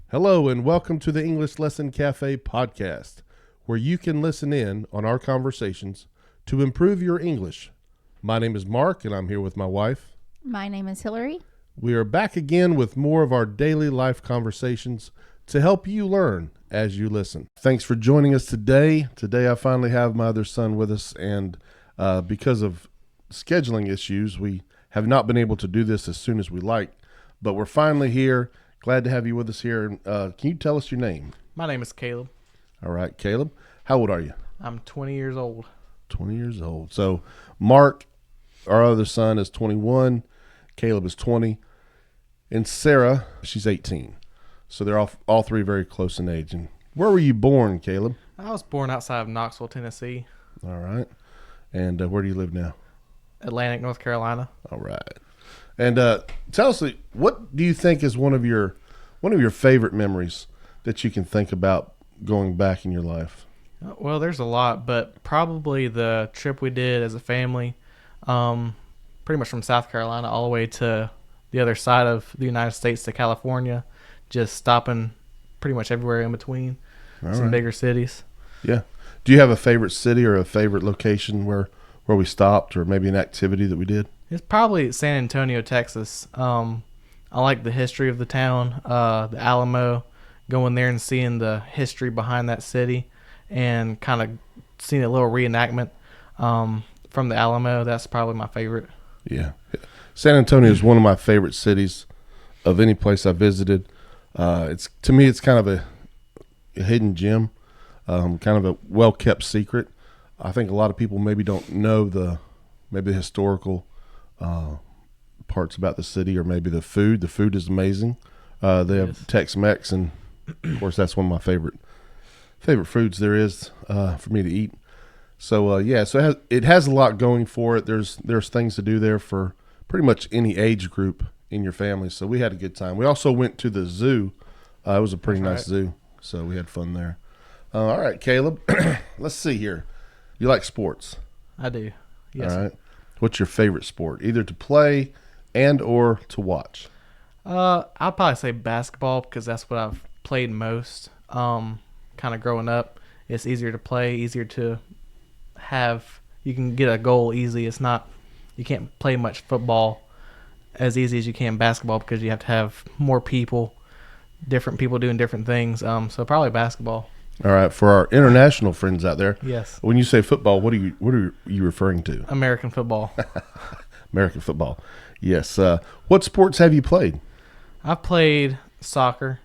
Hello and welcome to the English Lesson Cafe podcast, where you can listen in on our conversations to improve your English. My name is Mark and I'm here with my wife. My name is Hillary. We are back again with more of our daily life conversations to help you learn as you listen. Thanks for joining us today. Today I finally have my other son with us, and because of scheduling issues, we have not been able to do this as soon as we like, but we're finally here. Glad to have you with us here. Can you tell us your name? My name is Caleb. All right, Caleb. How old are you? I'm 20 years old. 20 years old. So Mark, our other son, is 21. Caleb is 20. And Sarah, she's 18. So they're all three very close in age. And where were you born, Caleb? I was born outside of Knoxville, Tennessee. All right. And where do you live now? Atlantic, North Carolina. All right. And tell us, what do you think is one of your favorite memories that you can think about going back in your life? Well, there's a lot, but probably the trip we did as a family, pretty much from South Carolina all the way to the other side of the United States to California, just stopping pretty much everywhere in between, some bigger cities. Yeah. Do you have a favorite city or a favorite location where we stopped, or maybe an activity that we did? It's probably San Antonio, Texas. I like the history of the town, the Alamo, going there and seeing the history behind that city and kind of seeing a little reenactment from the Alamo. That's probably my favorite. Yeah. San Antonio is one of my favorite cities of any place I visited. To me, it's kind of a hidden gem, kind of a well-kept secret. I think a lot of people maybe don't know the historical parts about the city, or maybe the food. The food is amazing. They have Tex-Mex, and of course that's one of my favorite foods there is for me to eat. So so it has a lot going for it. There's things to do there for pretty much any age group in your family. So we had a good time. We also went to the zoo. It was a pretty nice zoo, so we had fun there. All right, Caleb. Let's see here. You like sports? I do. Yes. All right. What's your favorite sport, either to play and or to watch? I'll probably say basketball because that's what I've played most. Kind of growing up, it's easier to play, easier to have. You can get a goal easy. You can't play much football as easy as you can basketball because you have to have more people, different people doing different things. So probably basketball. All right, for our international friends out there, yes. When you say football, what are you referring to? American football. American football. Yes. What sports have you played? I've played soccer,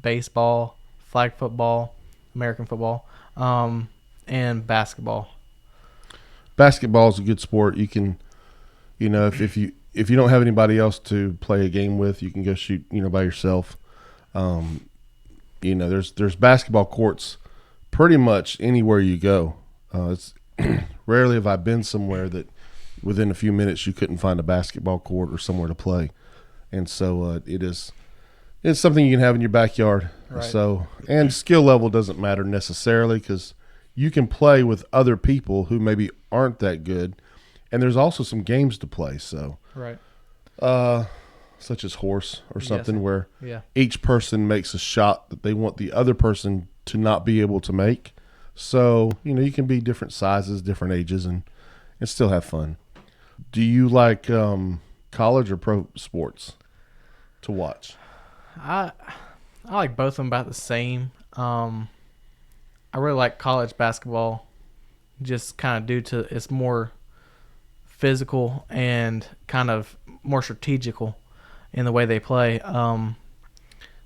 baseball, flag football, American football, and basketball. Basketball is a good sport. You can, if you don't have anybody else to play a game with, you can go shoot, by yourself. There's basketball courts pretty much anywhere you go. It's rarely have I been somewhere that within a few minutes you couldn't find a basketball court or somewhere to play. And so it's something you can have in your backyard. Right. So, and skill level doesn't matter necessarily because you can play with other people who maybe aren't that good. And there's also some games to play. So, right. Such as horse or something, yes. where yeah. each person makes a shot that they want the other person to not be able to make. So, you can be different sizes, different ages, and still have fun. Do you like college or pro sports to watch? I like both of them about the same. I really like college basketball just kind of due to it's more physical and kind of more strategical in the way they play.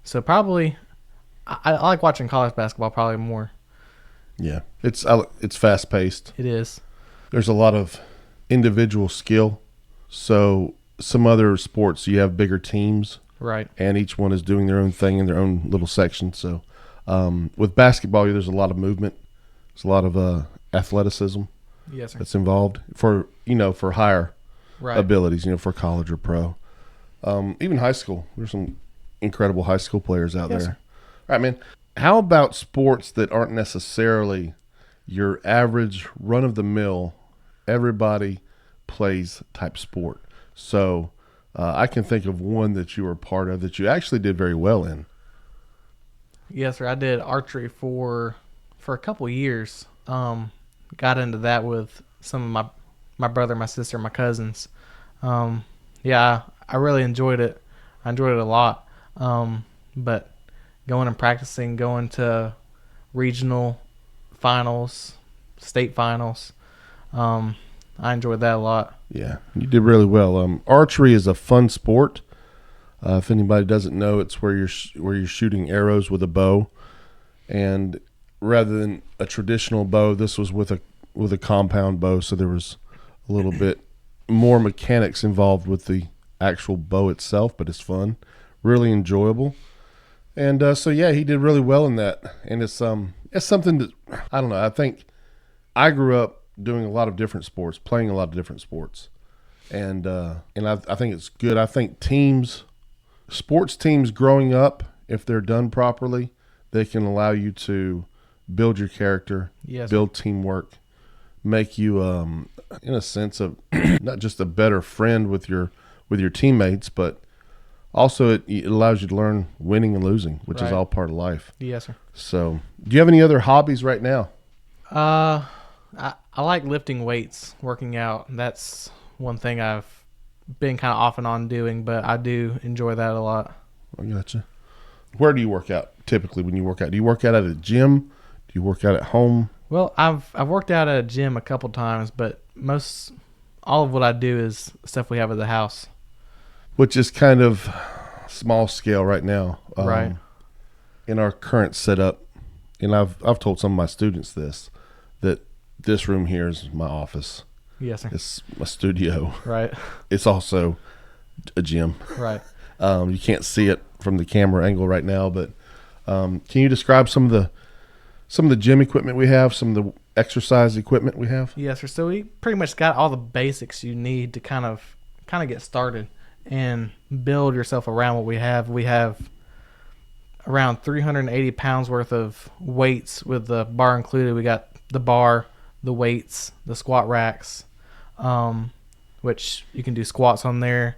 So probably I like watching college basketball probably more. Yeah, it's fast paced. It is. There's a lot of individual skill. So some other sports you have bigger teams, right? And each one is doing their own thing in their own little section. So with basketball, there's a lot of movement. There's a lot of athleticism. Yes, sir. That's involved for higher right. abilities, for college or pro. Even high school. There's some incredible high school players out Yes, there. sir. All right, man. How about sports that aren't necessarily your average run-of-the-mill, everybody plays type sport? So I can think of one that you were part of that you actually did very well in. Yes, sir. I did archery for a couple years. Got into that with some of my brother, my sister, my cousins. Um, yeah, I really enjoyed it. I enjoyed it a lot. But going and practicing, going to regional finals, state finals, I enjoyed that a lot. Yeah, you did really well. Archery is a fun sport. If anybody doesn't know, it's where you're shooting arrows with a bow, and rather than a traditional bow, this was with a compound bow, so there was a little bit more mechanics involved with the actual bow itself, but it's fun, really enjoyable. And so yeah, he did really well in that, and it's something that I don't know. I think I grew up doing a lot of different sports, playing a lot of different sports, and I think it's good. I think sports teams growing up, if they're done properly, they can allow you to build your character, Yes. build teamwork, make you, in a sense of not just a better friend with your teammates, but also it allows you to learn winning and losing, which is Right. all part of life. Yes, sir. So, do you have any other hobbies right now? I like lifting weights, working out. That's one thing I've been kind of off and on doing, but I do enjoy that a lot. I gotcha. Where do you work out typically when you work out? Do you work out at a gym? Do you work out at home? Well, I've worked out at a gym a couple times, but all of what I do is stuff we have at the house. Which is kind of small scale right now. Right. In our current setup, and I've told some of my students that this room here is my office. Yes, sir. It's my studio. Right. It's also a gym. Right. You can't see it from the camera angle right now, but can you describe some of the gym equipment we have, some of the exercise equipment we have? Yes, sir. So we pretty much got all the basics you need to kind of get started and build yourself around what we have. We have around 380 pounds worth of weights with the bar included. We got the bar, the weights, the squat racks, which you can do squats on there.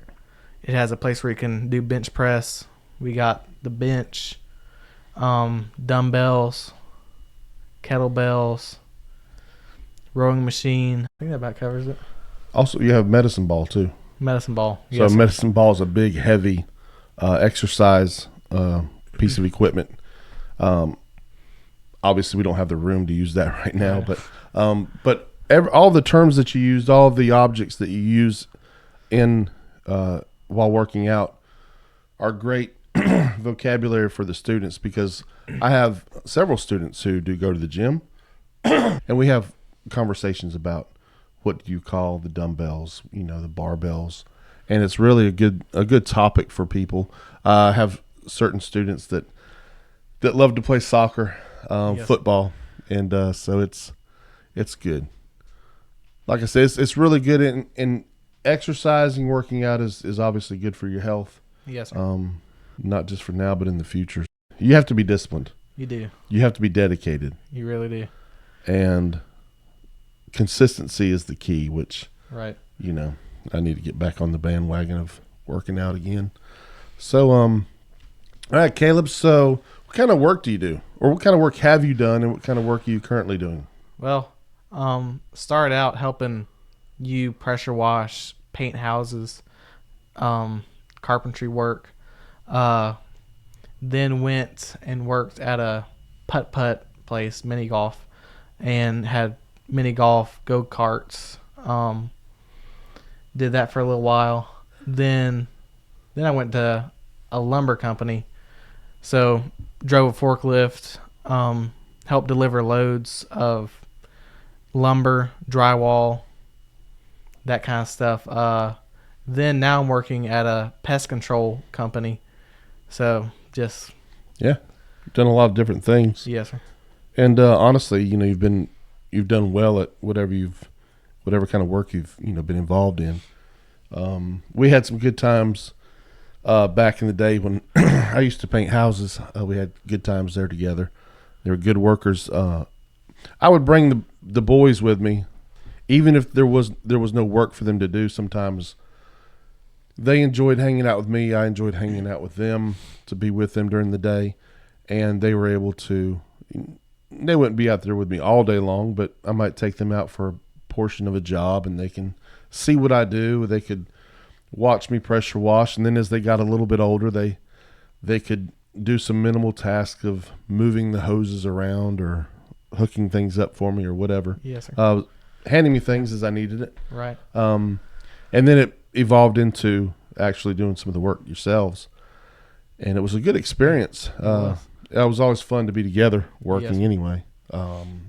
It has a place where you can do bench press. We got the bench, dumbbells, kettlebells, rowing machine. I think that about covers it. Also, you have medicine ball too. Medicine ball. So Yes, sir. medicine ball is a big, heavy exercise piece of equipment. Obviously, we don't have the room to use that right now, but all the terms that you used, all of the objects that you use in while working out are great vocabulary for the students, because I have several students who do go to the gym, and we have conversations about what do you call the dumbbells, the barbells, and it's really a good topic for people. I have certain students that love to play soccer, Yes. football, and so it's good. Like I said, it's really good in exercising. Working out is obviously good for your health, Yes, sir. not just for now but in the future. You have to be disciplined. You do. You have to be dedicated, You really do. and consistency is the key, which Right. I need to get back on the bandwagon of working out again. So all right, Caleb, so what kind of work do you do, or what kind of work have you done, and what kind of work are you currently doing? Well, started out helping you pressure wash, paint houses, carpentry work. Then went and worked at a putt place, mini golf, and had mini golf go karts. Did that for a little while. Then I went to a lumber company. So drove a forklift, helped deliver loads of lumber, drywall, that kind of stuff. Then now I'm working at a pest control company. So just Yeah, you've done a lot of different things, yes, sir. and honestly, you've done well at whatever kind of work you've been involved in. We had some good times back in the day when I used to paint houses. We had good times there together. They were good workers. I would bring the boys with me, even if there was no work for them to do. Sometimes they enjoyed hanging out with me. I enjoyed hanging out with them, to be with them during the day. and they were able to. They wouldn't be out there with me all day long, but I might take them out for a portion of a job, and they can see what I do. They could watch me pressure wash, and then as they got a little bit older, they could do some minimal task of moving the hoses around or hooking things up for me or whatever. Yes, sir. Handing me things as I needed it. Right. And then it evolved into actually doing some of the work yourselves, and it was a good experience. It was always fun to be together working anyway.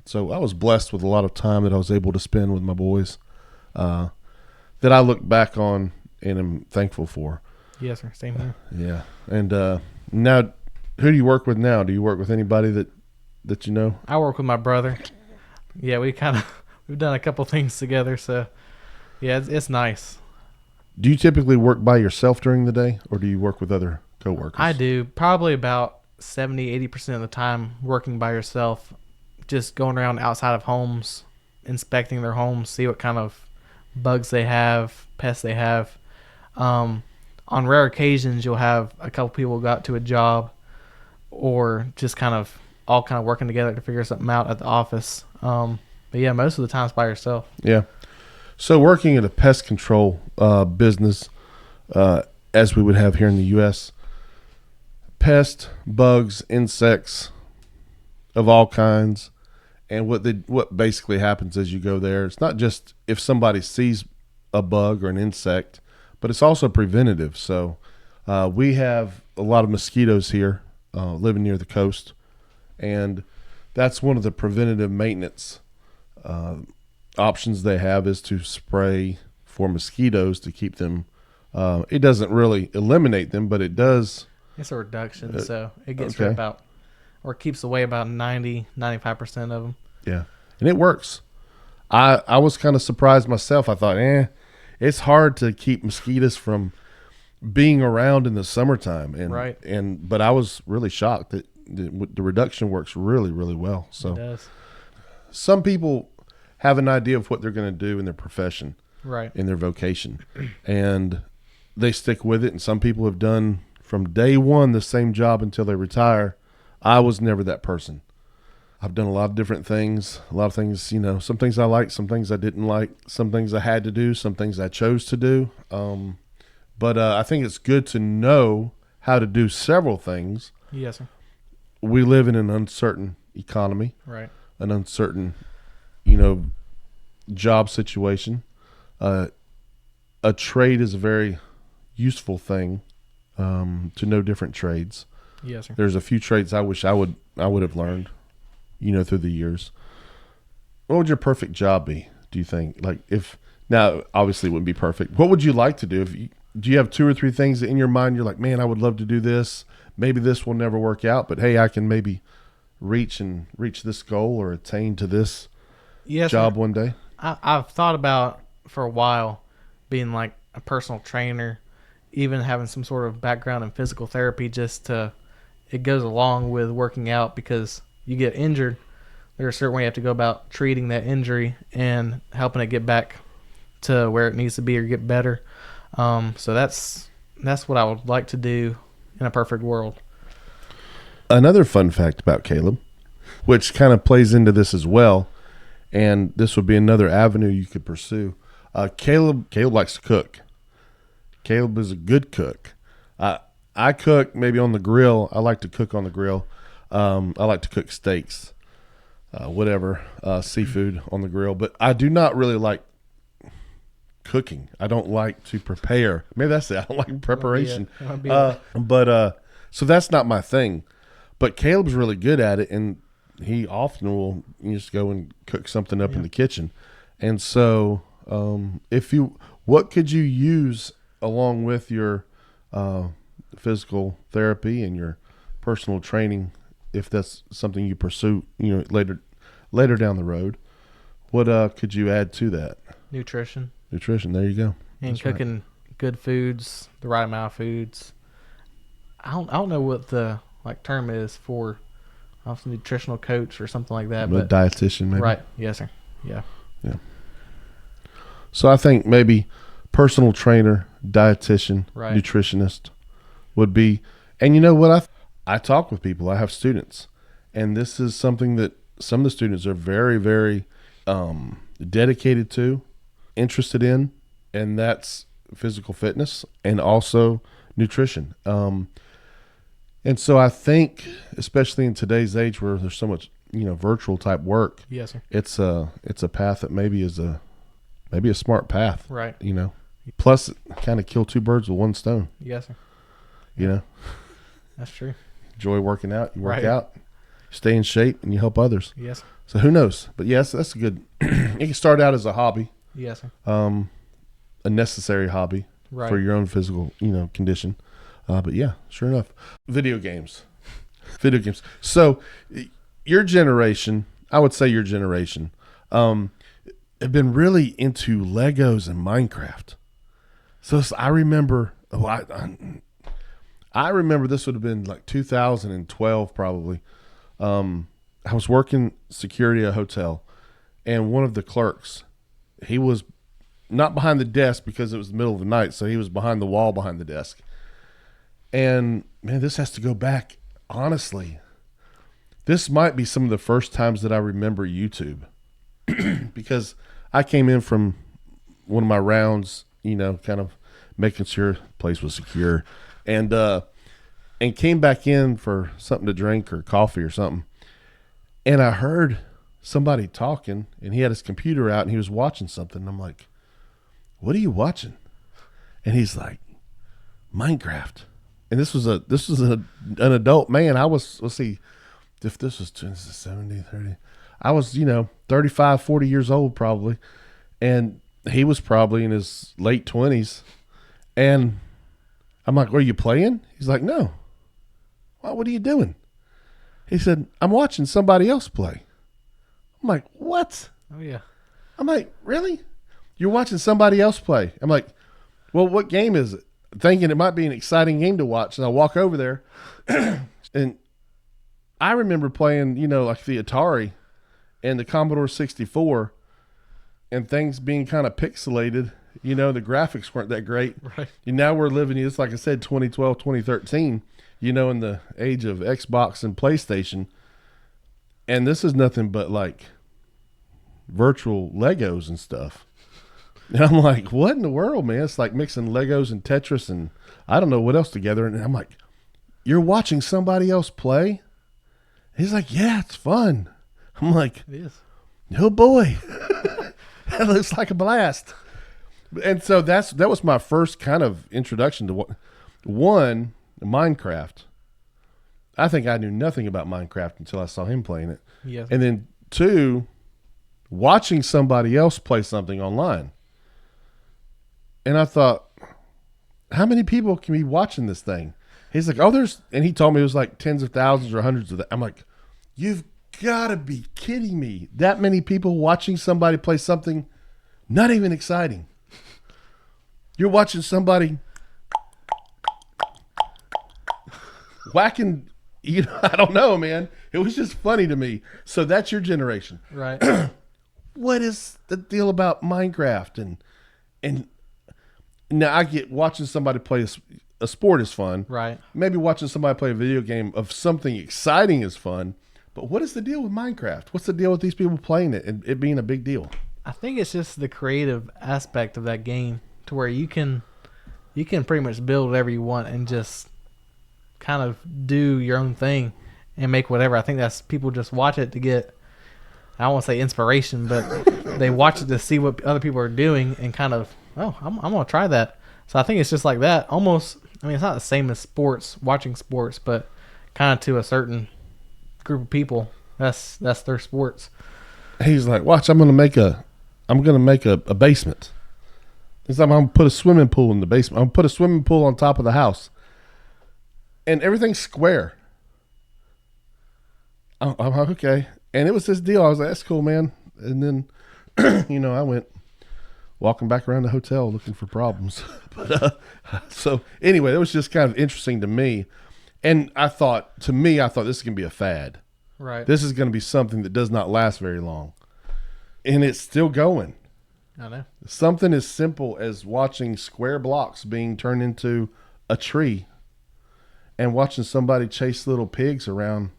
So I was blessed with a lot of time that I was able to spend with my boys that I look back on and am thankful for. Yes, sir. Same here. Yeah. And now, who do you work with now? Do you work with anybody that you know? I work with my brother. Yeah, we've done a couple things together, so yeah, it's nice. Do you typically work by yourself during the day, or do you work with other coworkers? I do probably about 70-80% of the time working by yourself, just going around outside of homes, inspecting their homes, see what kind of bugs they have, pests they have. On rare occasions, you'll have a couple people go out to a job, or just all working together to figure something out at the office. But yeah, most of the time it's by yourself. Yeah. So working in a pest control business, as we would have here in the U.S., pests, bugs, insects of all kinds, and what basically happens as you go there, it's not just if somebody sees a bug or an insect, but it's also preventative. So we have a lot of mosquitoes here living near the coast, and that's one of the preventative maintenance options they have is to spray for mosquitoes to keep them. It doesn't really eliminate them, but it does. It's a reduction, so it gets rid about, or keeps away about 90-95% of them. Yeah, and it works. I was kind of surprised myself. I thought, it's hard to keep mosquitoes from being around in the summertime, and but I was really shocked that the reduction works really, really well. So it does. Some people have an idea of what they're going to do in their profession, right, in their vocation, and they stick with it. And some people have done from day one the same job until they retire. I was never that person. I've done a lot of different things, some things I liked, some things I didn't like, some things I had to do, some things I chose to do. But I think it's good to know how to do several things. Yes, sir. We live in an uncertain economy, right, an uncertain, job situation. A trade is a very useful thing to know different trades. Yes, sir. There's a few trades I wish I would have learned, through the years. What would your perfect job be, do you think? Now, obviously it wouldn't be perfect. What would you like to do? Do you have 2 or 3 things in your mind you're like, man, I would love to do this. Maybe this will never work out, but hey, I can maybe reach this goal or attain to this job one day? I've thought about for a while being like a personal trainer, even having some sort of background in physical therapy, it goes along with working out, because you get injured. There's a certain way you have to go about treating that injury and helping it get back to where it needs to be or get better. So that's what I would like to do in a perfect world. Another fun fact about Caleb, which kind of plays into this as well, and this would be another avenue you could pursue. Caleb likes to cook. Caleb is a good cook. I cook maybe on the grill. I like to cook on the grill. I like to cook steaks, seafood on the grill. But I do not really like cooking. I don't like to prepare. Maybe that's it. I don't like preparation. So that's not my thing. But Caleb's really good at it, and he often will just go and cook something up in the kitchen. And so what could you use along with your physical therapy and your personal training, if that's something you pursue, later down the road? What could you add to that? Nutrition. There you go. And That's cooking good foods, the right amount of foods. I don't know what the term is for a nutritional coach or something like that. But dietitian, maybe. Right. Yes, sir. Yeah. So I think maybe personal trainer, dietitian, right, nutritionist would be. And you know what? I talk with people. I have students, and this is something that some of the students are very, very dedicated to, interested in, and that's physical fitness and also nutrition. And so I think, especially in today's age where there's so much, virtual type work, Yes, sir. it's a path that maybe is a smart path, Right. Plus, kind of kill two birds with one stone. Yes, sir. That's true. Enjoy working out. You work Right. out, you stay in shape, and you help others. Yes. So who knows? But yes, that's a good. It can start out as a hobby, Yes, sir. a necessary hobby Right. for your own physical, condition. But yeah, sure enough, video games. So your generation, I would say your generation, have been really into Legos and Minecraft. So I remember, I remember this would have been like 2012 probably. I was working security at a hotel, and one of the clerks, he was not behind the desk because it was the middle of the night, so he was behind the wall behind the desk. And man, this has to go back, honestly. This might be some of the first times that I remember YouTube because I came in from one of my rounds, kind of making sure the place was secure, and came back in for something to drink or coffee or something. And I heard somebody talking, and he had his computer out and he was watching something. And I'm like, "What are you watching?" And he's like, "Minecraft." And this was an adult man. I was, let's see, if this was 70, 30, I was, 35, 40 years old probably. And he was probably in his late 20s. And I'm like, "Are you playing?" He's like, "No." "Well, what are you doing?" He said, "I'm watching somebody else play." I'm like, "What?" Oh, yeah. I'm like, "Really? You're watching somebody else play?" I'm like, "Well, what game is it?" Thinking it might be an exciting game to watch. And I walk over there and I remember playing, like the Atari and the Commodore 64 and things being kind of pixelated. The graphics weren't that great. Right. And now we're living, it's like I said, 2012, 2013, in the age of Xbox and PlayStation. And this is nothing but like virtual Legos and stuff. And I'm like, "What in the world, man?" It's like mixing Legos and Tetris and I don't know what else together. And I'm like, "You're watching somebody else play?" He's like, "Yeah, it's fun." I'm like, It is. "Oh boy." That looks like a blast. And so that was my first kind of introduction to Minecraft. I think I knew nothing about Minecraft until I saw him playing it. Yes. And then 2, watching somebody else play something online. And I thought, how many people can be watching this thing? He's like, and he told me it was like tens of thousands or hundreds of that. I'm like, "You've got to be kidding me. That many people watching somebody play something not even exciting. You're watching somebody whacking, I don't know, man. It was just funny to me. So that's your generation. Right. What is the deal about Minecraft? And now I get watching somebody play a sport is fun. Right. Maybe watching somebody play a video game of something exciting is fun. But what is the deal with Minecraft? What's the deal with these people playing it and it being a big deal? I think it's just the creative aspect of that game to where you can pretty much build whatever you want and just kind of do your own thing and make whatever. I think that's people just watch it to get, I don't want to say inspiration, but they watch it to see what other people are doing and kind of, oh, I'm going to try that. So I think it's just like that. Almost, I mean, it's not the same as sports, watching sports, but kind of to a certain group of people, that's their sports. He's like, "Watch, I'm gonna make a basement. It's like I'm gonna put a swimming pool in the basement. I'm gonna put a swimming pool on top of the house, and everything's square." I'm like, "Okay," and it was this deal. I was like, "That's cool, man." And then, I went walking back around the hotel looking for problems. But so anyway, it was just kind of interesting to me. And I thought this is going to be a fad. Right. This is going to be something that does not last very long. And it's still going. I know. Something as simple as watching square blocks being turned into a tree and watching somebody chase little pigs around,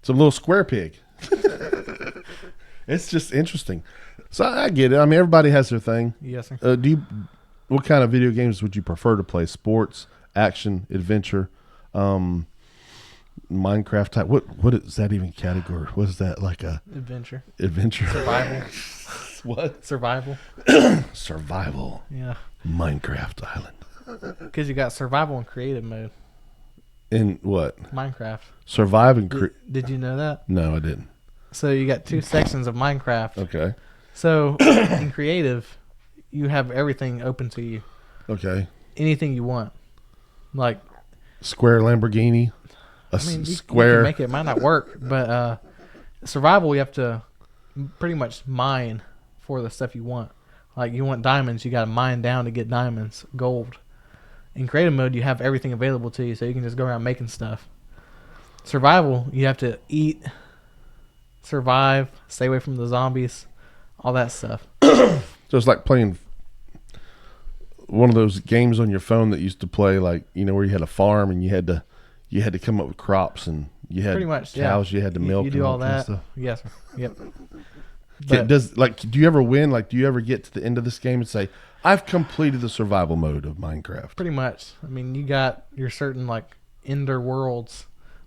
some little square pig. It's just interesting. So I get it. I mean, everybody has their thing. Yes, sir. What kind of video games would you prefer to play? Sports, action, adventure, Minecraft type? What is that even category? What is that, like a Adventure. Survival? What? Survival. Survival. Yeah. Minecraft Island. Because you got survival and creative mode. In what? Minecraft. Survive and Did you know that? No, I didn't. So you got 2 sections of Minecraft. Okay. So in creative, you have everything open to you. Okay. Anything you want. Like, Square Lamborghini. I mean, you square. can make it. It might not work, but survival, you have to pretty much mine for the stuff you want. Like, you want diamonds, you got to mine down to get diamonds, gold. In creative mode, you have everything available to you, so you can just go around making stuff. Survival, you have to eat, survive, stay away from the zombies, all that stuff. So it's like playing one of those games on your phone that used to play, like, you know, where you had a farm and you had to come up with crops, and you had Pretty much, cows yeah. you had to milk. You do and all kind of that. stuff. Yes, sir. Yep. Do you ever win? Like, do you ever get to the end of this game and say, I've completed the survival mode of Minecraft? Pretty much. I mean, you got your certain, like, ender worlds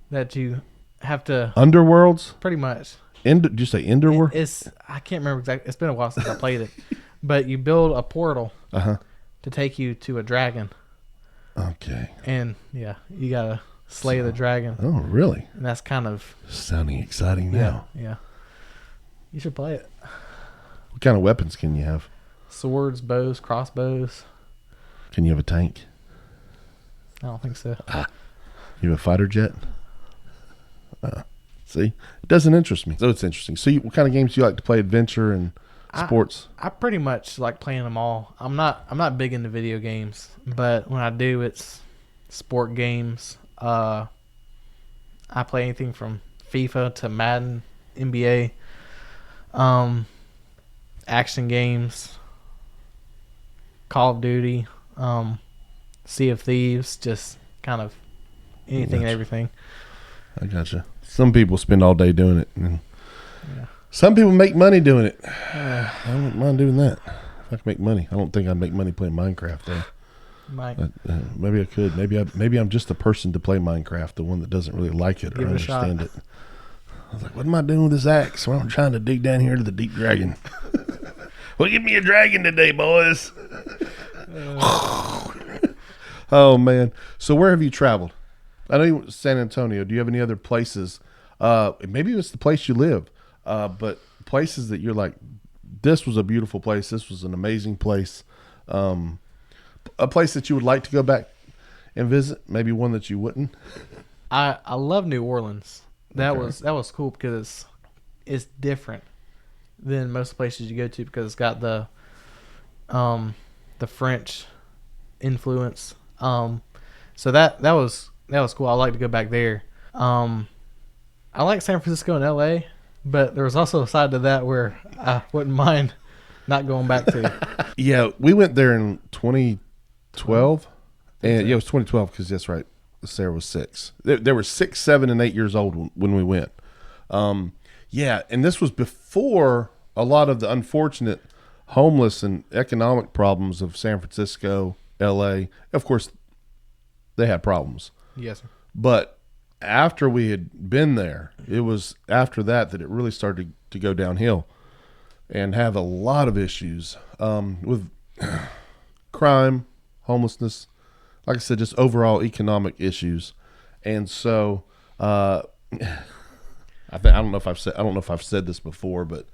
that you have to. Underworlds? Pretty much. Did you say Enderworld? I can't remember exactly. It's been a while since I played it. But you build a portal to take you to a dragon. Okay. And, yeah, you got to slay the dragon. Oh, really? And that's kind of. Sounding exciting now. Yeah. You should play it. What kind of weapons can you have? Swords, bows, crossbows. Can you have a tank? I don't think so. You have a fighter jet? See? It doesn't interest me. So it's interesting. So what kind of games do you like to play? Adventure and sports? I pretty much like playing them all. I'm not big into video games, but when I do, it's sport games. I play anything from FIFA to Madden, NBA, action games, Call of Duty, Sea of Thieves, just kind of anything and everything. I gotcha. Some people spend all day doing it, and Yeah. some people make money doing it. I wouldn't mind doing that. If I could make money. I don't think I'd make money playing Minecraft, though. Might Maybe I could. Maybe I'm just the person to play Minecraft, the one that doesn't really like it or Give it a shot. understand it. I was like, what am I doing with this axe? Well, I'm trying to dig down here to the deep dragon. Well, give me a dragon today, boys. Oh, man. So where have you traveled? I know you went to San Antonio. Do you have any other places? Maybe it's the place you live, but places that you're like, this was a beautiful place. This was an amazing place. A place that you would like to go back and visit. Maybe one that you wouldn't. I love New Orleans. That Okay. was cool because it's different than most places you go to because it's got the French influence. So that was cool. I like to go back there. I like San Francisco and LA, but there was also a side to that where I wouldn't mind not going back to. Yeah, we went there in 2012, and yeah, it was 2012 because that's right. Sarah was 6. They were 6, 7, and 8 years old when we went. Yeah, and this was before a lot of the unfortunate homeless and economic problems of San Francisco, LA. Of course, they had problems, Yes, sir. but after we had been there, it was after that it really started to go downhill and have a lot of issues with crime, homelessness, like I said, just overall economic issues. And so I don't know if I've said this before, but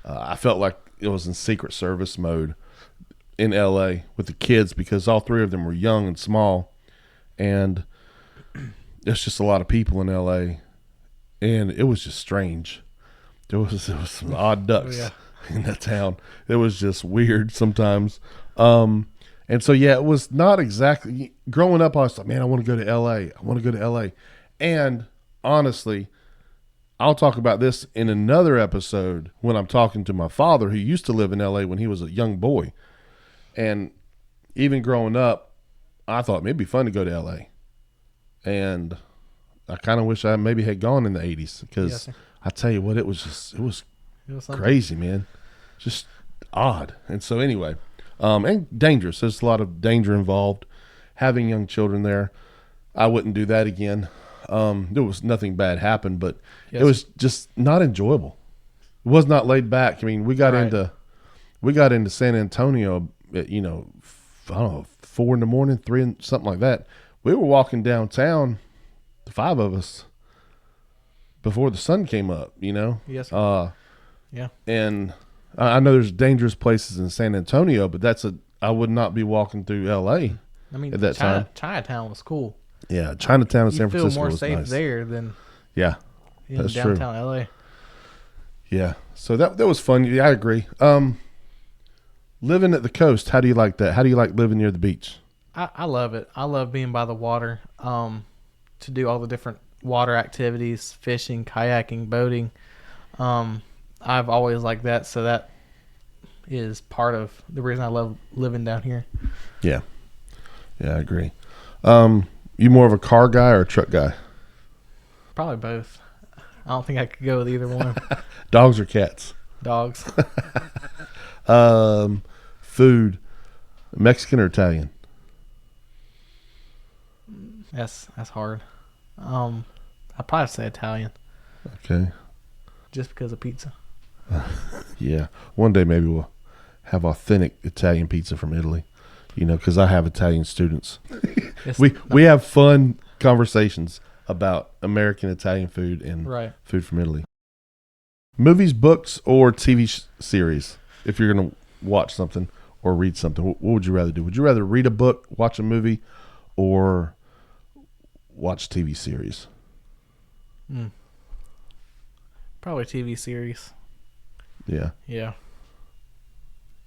I felt like it was in Secret Service mode in LA with the kids because all 3 of them were young and small, and there's just a lot of people in LA, and it was just strange. There was some odd ducks in that town. It was just weird sometimes. And so, yeah, it was not exactly growing up. I was like, man, I want to go to LA. I want to go to LA. And honestly, I'll talk about this in another episode when I'm talking to my father, who used to live in LA when he was a young boy. And even growing up, I thought maybe it'd be fun to go to LA. and I kind of wish I maybe had gone in the 80s because Yes, sir. I tell you what, it was It was something. crazy, man. Just odd. And so anyway, and dangerous. There's a lot of danger involved. Having young children there, I wouldn't do that again. There was nothing bad happened, but Yes, it was just not enjoyable. It was not laid back. I mean, we got Right. into San Antonio at, I don't know, 4 a.m, 3, something like that. We were walking downtown, the 5 of us, before the sun came up, Yes, sir. Yeah. And I know there's dangerous places in San Antonio, but I would not be walking through L.A. I mean, at that time. Chinatown was cool. Yeah, Chinatown in You San feel Francisco more was safe nice. there than Yeah, in That's true. downtown LA. yeah. So that was fun. Yeah, I agree. Living at the coast, how do you like that? How do you like living near the beach? I love it. I love being by the water. To do all the different water activities, fishing, kayaking, boating. I've always liked that, so that is part of the reason I love living down here. Yeah, I agree. You more of a car guy or a truck guy? Probably both. I don't think I could go with either one. Dogs or cats? Dogs. Food, Mexican or Italian? That's hard. I'd probably say Italian, Okay. just because of pizza. Yeah. One day maybe we'll have authentic Italian pizza from Italy. Because I have Italian students. It's We have fun conversations about American Italian food and right. food from Italy. Movies, books, or TV series? If you're going to watch something or read something, what would you rather do? Would you rather read a book, watch a movie, or watch TV series? Probably TV series. Yeah. Yeah.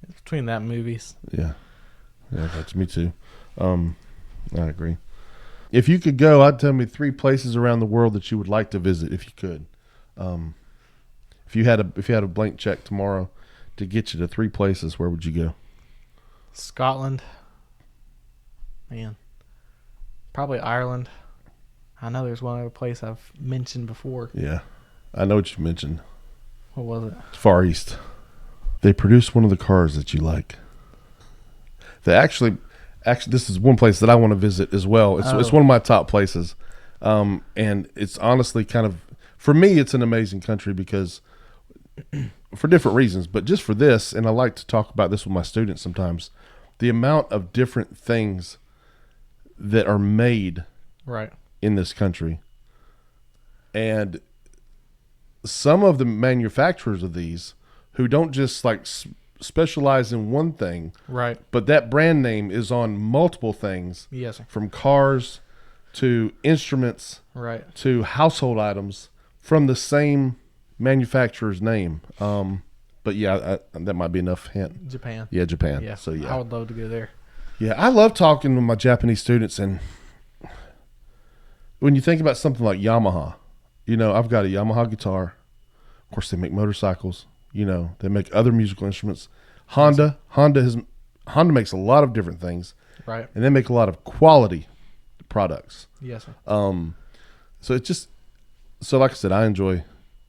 It's between that and movies. Yeah, that's me too. I agree. If you could go, I'd tell me 3 places around the world that you would like to visit if you could. If you had a blank check tomorrow to get you to 3 places, where would you go? Scotland. Man. Probably Ireland. I know there's one other place I've mentioned before. Yeah, I know what you mentioned. What was it? Far East. They produce one of the cars that you like. They actually, this is one place that I want to visit as well. It's one of my top places, and it's honestly kind of, for me, it's an amazing country because, for different reasons, but just for this, and I like to talk about this with my students sometimes, the amount of different things that are made Right. in this country, and some of the manufacturers of these who don't just like specialize in one thing, Right. but that brand name is on multiple things, Yes, sir. from cars to instruments Right. to household items from the same manufacturer's name. But yeah, that might be enough hint. Japan. Yeah, Japan. Yeah. So I yeah, would love to go there. yeah, I love talking with my Japanese students, and when you think about something like Yamaha, I've got a Yamaha guitar. Of course, they make motorcycles. They make other musical instruments. Honda makes a lot of different things, Right. and they make a lot of quality products. Yes, sir. So it's just, so like I said, I enjoy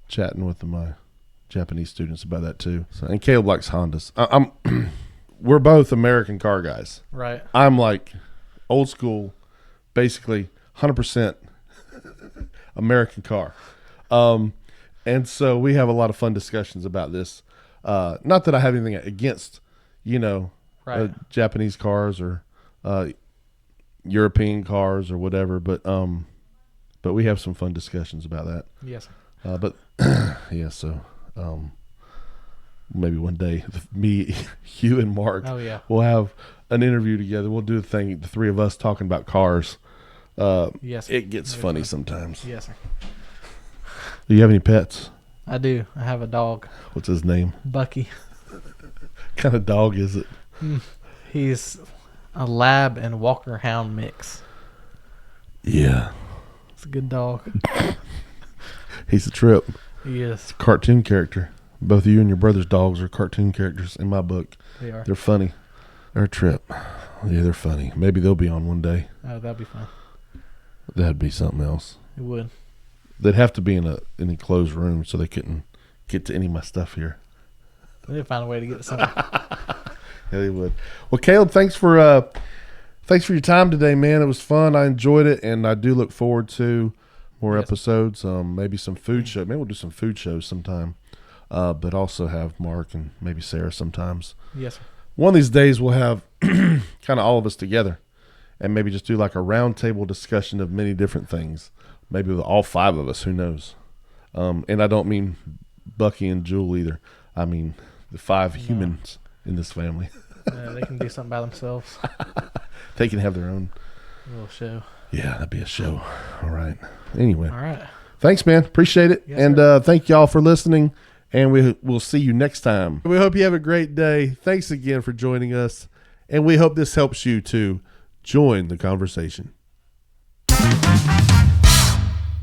chatting with my Japanese students about that too. So, and Caleb likes Hondas. We're both American car guys. Right. I'm like old school, basically 100% American car. And so we have a lot of fun discussions about this. Not that I have anything against, Right. Japanese cars or European cars or whatever, but we have some fun discussions about that. Yes, sir. But yeah, so maybe one day me, you, and Mark Oh, yeah. will have an interview together. We'll do a thing, the 3 of us talking about cars. Yes, sir. It gets Very funny fun. sometimes. Yes, sir. Do you have any pets? I do. I have a dog, What's his name? Bucky. What kind of dog is it? He's a lab and Walker Hound mix. Yeah, It's a good dog. he's a trip. He is. Cartoon character. Both you and your brother's dogs are cartoon characters in my book. They are. They're funny. They're a trip. Yeah, they're funny. Maybe they'll be on one day. Oh, that'd be fun. That'd be something else. It would. They'd have to be in an enclosed room so they couldn't get to any of my stuff here. We need to find a way to get to something. Yeah, they would. Well, Caleb, thanks for your time today, man. It was fun. I enjoyed it, and I do look forward to more episodes. Maybe some food show. Maybe we'll do some food shows sometime. But also have Mark and maybe Sarah sometimes. Yes, sir. One of these days we'll have kind of all of us together, and maybe just do like a roundtable discussion of many different things. Maybe with all 5 of us. Who knows? And I don't mean Bucky and Jewel either. I mean the 5 humans in this family. They can do something by themselves. They can have their own little show. Yeah, that'd be a show. All right. Anyway. All right. Thanks, man. Appreciate it. Yes, and thank y'all for listening. And we'll see you next time. We hope you have a great day. Thanks again for joining us. And we hope this helps you to join the conversation.